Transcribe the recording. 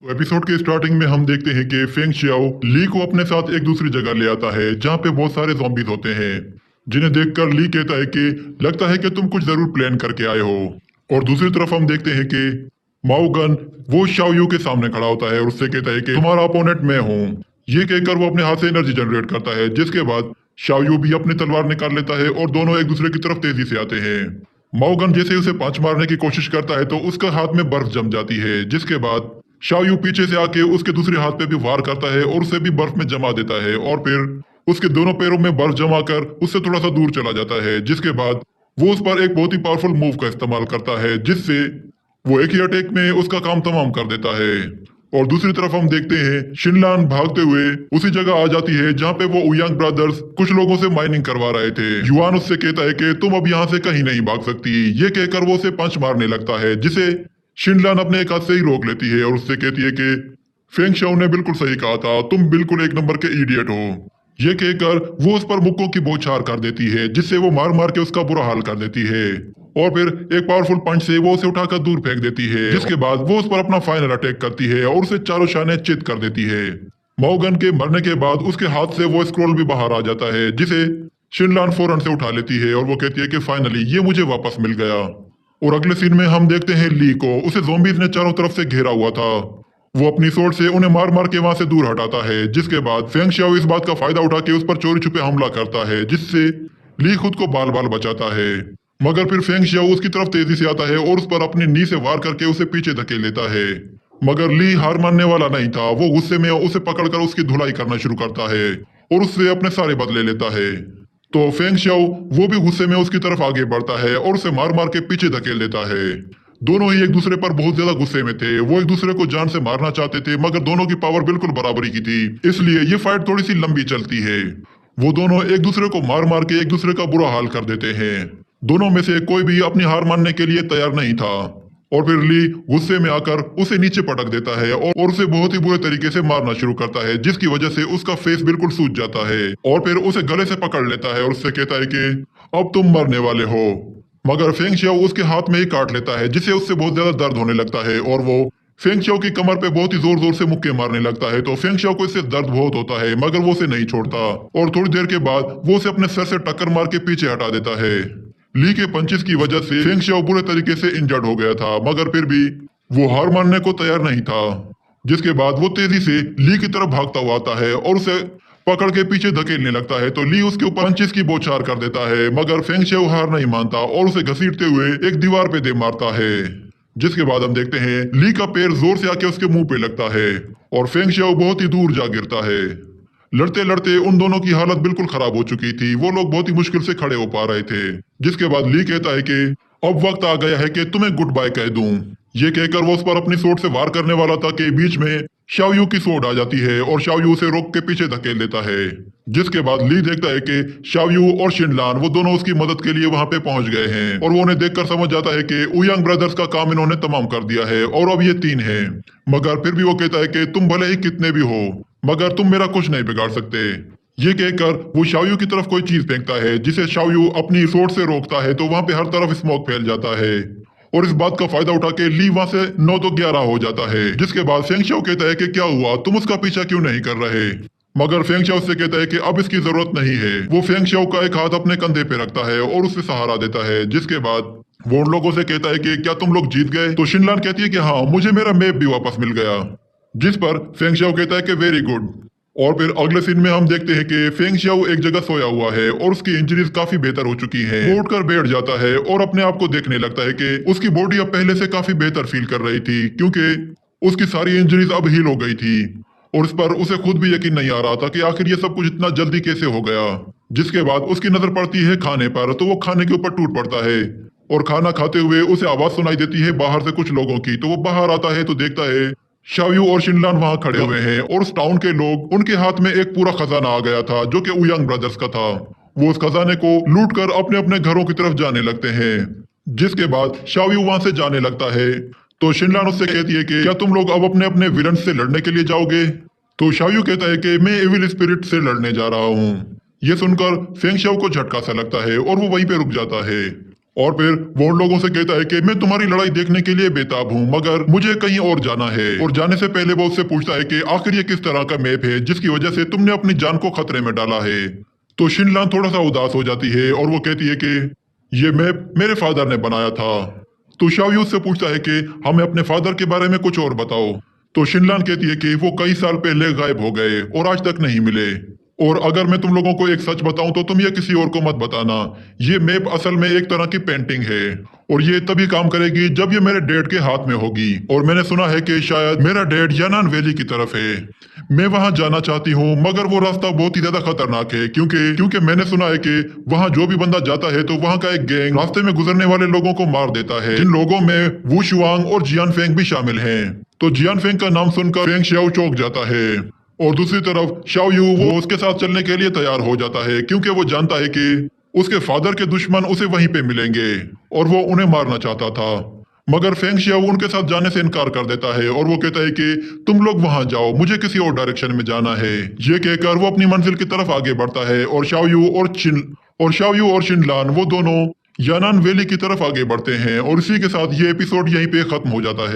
तो एपिसोड के स्टार्टिंग में हम देखते हैं कि फेंग शियाओ ली को अपने साथ एक दूसरी जगह ले आता है जहाँ पे बहुत सारे zombies होते हैं, जिन्हें देखकर ली कहता है कि लगता है कि तुम कुछ जरूर प्लान करके आए हो। और दूसरी तरफ हम देखते हैं कि माओगन वो शाओयू के सामने खड़ा होता है और उससे कहता है कि तुम्हारा अपोनेंट मैं हूँ। ये कहकर वो अपने हाथ से एनर्जी जनरेट करता है, जिसके बाद शाओयू भी अपनी तलवार निकाल लेता है और दोनों एक दूसरे की तरफ तेजी से आते हैं। माओगन जैसे उसे पंच मारने की कोशिश करता है तो उसका हाथ में बर्फ जम जाती है, जिसके बाद शाओयू पीछे से आके उसके दूसरे हाथ पे भी वार करता है और उसे भी बर्फ में जमा देता है और फिर उसके दोनों पैरों में बर्फ जमा कर उससे थोड़ा सा दूर चला जाता है, जिसके बाद वो उस पर एक बहुत ही पावरफुल मूव का इस्तेमाल करता है जिससे वो एक ही अटैक में उसका काम तमाम कर देता है। और दूसरी तरफ हम देखते हैं शिनलान भागते हुए उसी जगह आ जाती है जहाँ पे वो उयांग ब्रदर्स कुछ लोगों से माइनिंग करवा रहे थे। युआन उससे कहता है कि तुम अब यहाँ से कहीं नहीं भाग सकती। ये कहकर वो उसे पंच मारने लगता है, जिसे शिनलान अपने एक हाथ से ही रोक लेती है और उससे कहती है कि फेंग शाओ ने बिल्कुल सही कहा था, तुम बिल्कुल एक नंबर के इडियट हो। ये कहकर वो उस पर मुक्कों की बौछार कर देती है, जिससे वो मार मार के उसका बुरा हाल कर देती है और फिर एक पावरफुल पंच से वो उसे उठाकर दूर फेंक देती है, जिसके बाद वो उस पर अपना फाइनल अटैक करती है और उसे चारों शाने चित कर देती है। मॉर्गन के मरने के बाद उसके हाथ से वो स्क्रॉल भी बाहर आ जाता है, जिसे शिनलान फौरन से उठा लेती है और वो कहती है कि फाइनली ये मुझे वापस मिल गया। और अगले सीन में हम देखते हैं ली को, उसे ज़ॉम्बीज़ ने चारों तरफ से घेरा हुआ था। वो अपनी सोर्ड से उन्हें मार मार के वहां से दूर हटाता है, जिसके बाद फेंग शाओ इस बात का फायदा उठा के उस पर चोरी छुपे हमला करता है, जिससे ली खुद को बाल बाल बचाता है। मगर फिर फेंग शाओ उसकी तरफ तेजी से आता है और उस पर अपनी नी से वार करके उसे पीछे धकेल लेता है। मगर ली हार मानने वाला नहीं था, वो गुस्से में उसे पकड़कर उसकी धुलाई करना शुरू करता है और उससे अपने सारे बदले लेता है। तो फेंग शाओ वो भी गुस्से में उसकी तरफ आगे बढ़ता है और उसे मार मार के पीछे धकेल देता है। दोनों ही एक दूसरे पर बहुत ज्यादा गुस्से में थे, वो एक दूसरे को जान से मारना चाहते थे, मगर दोनों की पावर बिल्कुल बराबरी की थी, इसलिए ये फाइट थोड़ी सी लंबी चलती है। वो दोनों एक दूसरे को मार मार के एक दूसरे का बुरा हाल कर देते हैं। दोनों में से कोई भी अपनी हार मानने के लिए तैयार नहीं था और फिर ली गुस्से में आकर उसे नीचे पटक देता है और उसे बहुत ही बुरे तरीके से मारना शुरू करता है, जिसकी वजह से उसका फेस बिल्कुल सूज जाता है और फिर उसे गले से पकड़ लेता है और उससे कहता है कि अब तुम मरने वाले हो। मगर फेंग शाओ उसके हाथ में ही काट लेता है, जिससे उससे बहुत ज्यादा दर्द होने लगता है और वो फेंग शाओ की कमर पे बहुत ही जोर जोर से मुक्के मारने लगता है। तो फेंग शाओ को इससे दर्द बहुत होता है, मगर वो उसे नहीं छोड़ता और थोड़ी देर के बाद वो उसे अपने सर से टक्कर मार के पीछे हटा देता है। ली के पंचेस की वजह से फेंग शाओ बुरे तरीके से इंजर्ड हो गया था, मगर फिर भी वो हार मानने को तैयार नहीं था। जिसके बाद वो तेजी से ली की तरफ भागता हुआ आता है और उसे पकड़ के पीछे धकेलने लगता है। तो ली उसके ऊपर पंचेस की बौछार कर देता है, मगर फेंग शाओ हार नहीं मानता और उसे घसीटते हुए एक दीवार पे दे मारता है। जिसके बाद हम देखते हैं ली का पैर जोर से आके उसके मुंह पे लगता है और फेंग शाओ बहुत ही दूर जा गिरता है। लड़ते लड़ते उन दोनों की हालत बिल्कुल खराब हो चुकी थी, वो लोग बहुत ही मुश्किल से खड़े हो पा रहे थे। जिसके बाद ली कहता है कि अब वक्त आ गया है कि तुम्हें गुड बाय कह दूं। ये कहकर वो उस पर अपनी सोर्ड से वार करने वाला था कि बीच में शाओयू की सोर्ड आ जाती है और शाओयू उसे रोक के पीछे धकेल देता है। जिसके बाद ली देखता है कि शाओयू और शिनलान वो दोनों उसकी मदद के लिए वहां पे पहुंच गए हैं और वो उन्हें देखकर समझ जाता है कि उयांग ब्रदर्स का काम इन्होंने तमाम कर दिया है और अब ये 3 हैं। मगर फिर भी वो कहता है कि तुम भले ही कितने भी हो, मगर तुम मेरा कुछ नहीं बिगाड़ सकते। ये कहकर वो शाओयू की तरफ कोई चीज फेंकता है, जिसे शाओयू अपनी सोर्ड से रोकता है, तो वहां पे हर तरफ स्मोक फैल जाता है और इस बात का फायदा उठा के ली वहां से 9 तो 11 हो जाता है। जिसके बाद फेंग शाओ कहता है कि क्या हुआ, तुम उसका पीछा क्यों नहीं कर रहे। मगर फेंग शाओ से कहता है कि अब इसकी जरूरत नहीं है। वो फेंग शाओ का एक हाथ अपने कंधे पे रखता है और उससे सहारा देता है। जिसके बाद वो उन लोगों से कहता है कि क्या तुम लोग जीत गए। तो शिनलान कहती है कि हाँ, मुझे मेरा मैप भी वापस मिल गया। जिस पर फेंग शाओ कहता है कि वेरी गुड। और फिर अगले सीन में हम देखते हैं कि फेंग शाओ एक जगह सोया हुआ है और उसकी इंजरीज काफी बेहतर हो चुकी हैं। वो उठकर बैठ जाता है और अपने आप को देखने लगता है कि उसकी बॉडी अब पहले से काफी बेहतर फील कर रही थी, क्योंकि उसकी सारी इंजरीज अब हील हो गई थी और इस पर उसे खुद भी यकीन नहीं आ रहा था कि आखिर ये सब कुछ इतना जल्दी कैसे हो गया। जिसके बाद उसकी नजर पड़ती है खाने पर, तो वो खाने के ऊपर टूट पड़ता है और खाना खाते हुए उसे आवाज सुनाई देती है बाहर से कुछ लोगों की। तो वो बाहर आता है तो देखता है शाओयू और शिनलान वहां खड़े हुए हैं और उस टाउन के लोग उनके हाथ में एक पूरा खजाना आ गया था जो कि उयांग ब्रदर्स का था। वो उस खजाने को लूट कर अपने अपने घरों की तरफ जाने लगते हैं। जिसके बाद शाओयू वहां से जाने लगता है तो शिनलान उससे कहती है कि क्या तुम लोग अब अपने अपने विलन से लड़ने के लिए जाओगे। तो शाओयू कहता है कि मैं एविल स्पिरिट से लड़ने जा रहा हूँ। ये सुनकर फेंग शाओ को झटका सा लगता है और वो वहीं पे रुक जाता है। और फिर वो उन लोगों से कहता है कि मैं तुम्हारी लड़ाई देखने के लिए बेताब हूँ, मगर मुझे कहीं और जाना है। और जाने से पहले वो उससे पूछता है कि आखिर ये किस तरह का मैप है जिसकी वजह से तुमने अपनी जान को खतरे में डाला है। तो शिनलान थोड़ा सा उदास हो जाती है और वो कहती है कि ये मैप मेरे फादर ने बनाया था। तो शाओयू उससे पूछता है कि हमें अपने फादर के बारे में कुछ और बताओ। तो शिनलान कहती है कि वो कई साल पहले गायब हो गए और आज तक नहीं मिले। और अगर मैं तुम लोगों को एक सच बताऊं तो तुम ये किसी और को मत बताना। ये मैप असल में एक तरह की पेंटिंग है और ये तभी काम करेगी जब ये मेरे डैड के हाथ में होगी। और मैंने सुना है कि शायद मेरा डैड यानान वैली की तरफ है। मैं वहां जाना चाहती हूँ, मगर वो रास्ता बहुत ही ज्यादा खतरनाक है क्योंकि क्योंकि मैंने सुना है कि वहां जो भी बंदा जाता है तो वहां का एक गैंग रास्ते में गुजरने वाले लोगों को मार देता है, जिन लोगों में वू शुआंग और जियान फेंग भी शामिल हैं। तो जियान फेंग का नाम सुनकर फेंग शियाओ चौंक जाता है और दूसरी तरफ शाओ यू वो उसके साथ चलने के लिए तैयार हो जाता है क्योंकि वो जानता है कि उसके फादर के दुश्मन उसे वहीं पे मिलेंगे और वो उन्हें मारना चाहता था। मगर फेंग शियाओ उनके साथ जाने से इनकार कर देता है और वो कहता है कि तुम लोग वहां जाओ, मुझे किसी और डायरेक्शन में जाना है। ये कहकर वो अपनी मंजिल की तरफ आगे बढ़ता है और शाओ यू और शिनलान वो दोनों यानान वैली की तरफ आगे बढ़ते हैं और इसी के साथ ये एपिसोड यहीं पे खत्म हो जाता है।